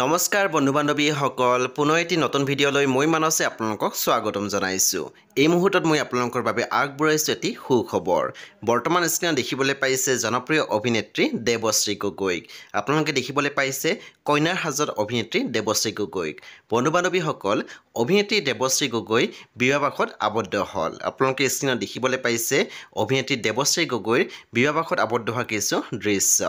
নমস্কাৰ বন্ধু-বান্ধৱী সকল পুনৰ এটি নতুন ভিডিঅ'লৈ মই মানসে আপোনালোকক স্বাগতম জনাইছো। এই মুহূৰ্তত মই আপোনালোকৰ বাবে আগবঢ়াইছো এটি সুখবৰ। বৰ্তমান স্ক্ৰীনত দেখিবলৈ পাইছে জনপ্ৰিয় অভিনেত্ৰী দেৱশ্ৰী গগৈক। আপোনালোকে দেখিবলৈ পাইছে কইনাৰ হাজত অভিনেত্ৰী দেৱশ্ৰী গগৈক। বন্ধু-বান্ধৱী সকল অভিনেত্ৰী দেৱশ্ৰী গগৈ বিবাহপাশত আবদ্ধ হ'ল। আপোনালোকে স্ক্ৰীনত দেখিবলৈ পাইছে অভিনেত্ৰী দেৱশ্ৰী গগৈৰ বিবাহপাশত আবদ্ধ হোৱা কিছু দৃশ্য।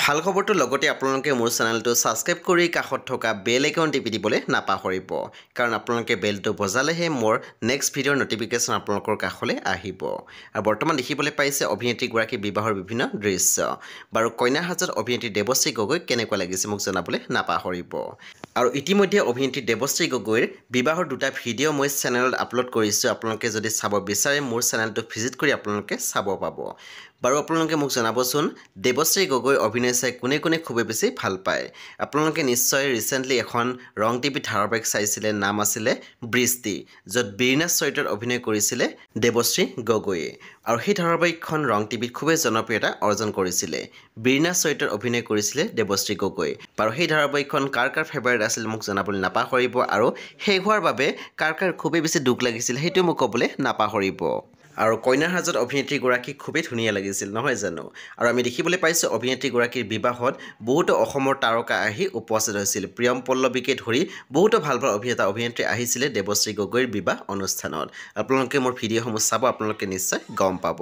ভাল খবৰটোৰ লগতে আপোনালোকে মোৰ চেনেলটো সাবস্ক্ৰাইব কৰি কাষত থকা বেল আইকন টিপি দিবলৈ নাপাহৰিব, কাৰণ আপোনালোকে বেলটো বজালেহে মোৰ নেক্সট ভিডিঅ'ৰ নটিফিকেশ্যন আপোনালোকৰ কাষলৈ আহিব। আৰু বৰ্তমান দেখিবলৈ পাইছে অভিনেত্ৰীগৰাকীৰ বিবাহৰ বিভিন্ন দৃশ্য। বাৰু কইনাৰ হাজত অভিনেত্ৰী দেৱশ্ৰী গগৈ কেনেকুৱা লাগিছে মোক জনাবলৈ নাপাহৰিব। আৰু ইতিমধ্যে অভিনেত্ৰী দেৱশ্ৰী গগৈৰ বিবাহৰ দুটা ভিডিঅ' মই চেনেলত আপলোড কৰিছোঁ। আপোনালোকে যদি চাব বিচাৰে মোৰ চেনেলটো ভিজিট কৰি আপোনালোকে চাব পাব। বাৰু আপোনালোকে মোক জনাবচোন দেৱশ্ৰী গগৈৰ অভিনয় চাই কোনে কোনে খুবেই বেছি ভাল পায়। আপোনালোকে নিশ্চয় ৰিচেণ্টলি এখন ৰং টিভি ধাৰাবাহিক চাইছিলে, নাম আছিলে বৃষ্টি, য'ত বীৰনাথ চৰিত্ৰত অভিনয় কৰিছিলে দেৱশ্ৰী গগৈয়ে। আৰু সেই ধাৰাবাহিকখন ৰং টিভিত খুবেই জনপ্ৰিয়তা অৰ্জন কৰিছিলে। বীৰনাথ চৰিত্ৰত অভিনয় কৰিছিলে দেৱশ্ৰী গগৈ। বাৰু সেই ধাৰাবাহিকখন কাৰ কাৰ ফেভাৰিট আছিল মোক জনাবলৈ নাপাহৰিব, আৰু শেষ হোৱাৰ বাবে কাৰ কাৰ খুবেই বেছি দুখ লাগিছিল সেইটো মোক ক'বলৈ নাপাহৰিব। আৰু কইনাৰ হাজত অভিনেত্ৰীগৰাকী খুবেই ধুনীয়া লাগিছিল নহয় জানো। আৰু আমি দেখিবলৈ পাইছোঁ অভিনেত্ৰীগৰাকীৰ বিবাহত বহুতো অসমৰ তাৰকা আহি উপস্থিত হৈছিল। প্ৰিয়ম পল্লৱীকে ধৰি বহুতো ভাল ভাল অভিনেতা অভিনেত্ৰী আহিছিলে দেৱশ্ৰী গগৈৰ বিবাহ অনুষ্ঠানত। আপোনালোকে মোৰ ভিডিঅ'সমূহ চাব, আপোনালোকে নিশ্চয় গম পাব।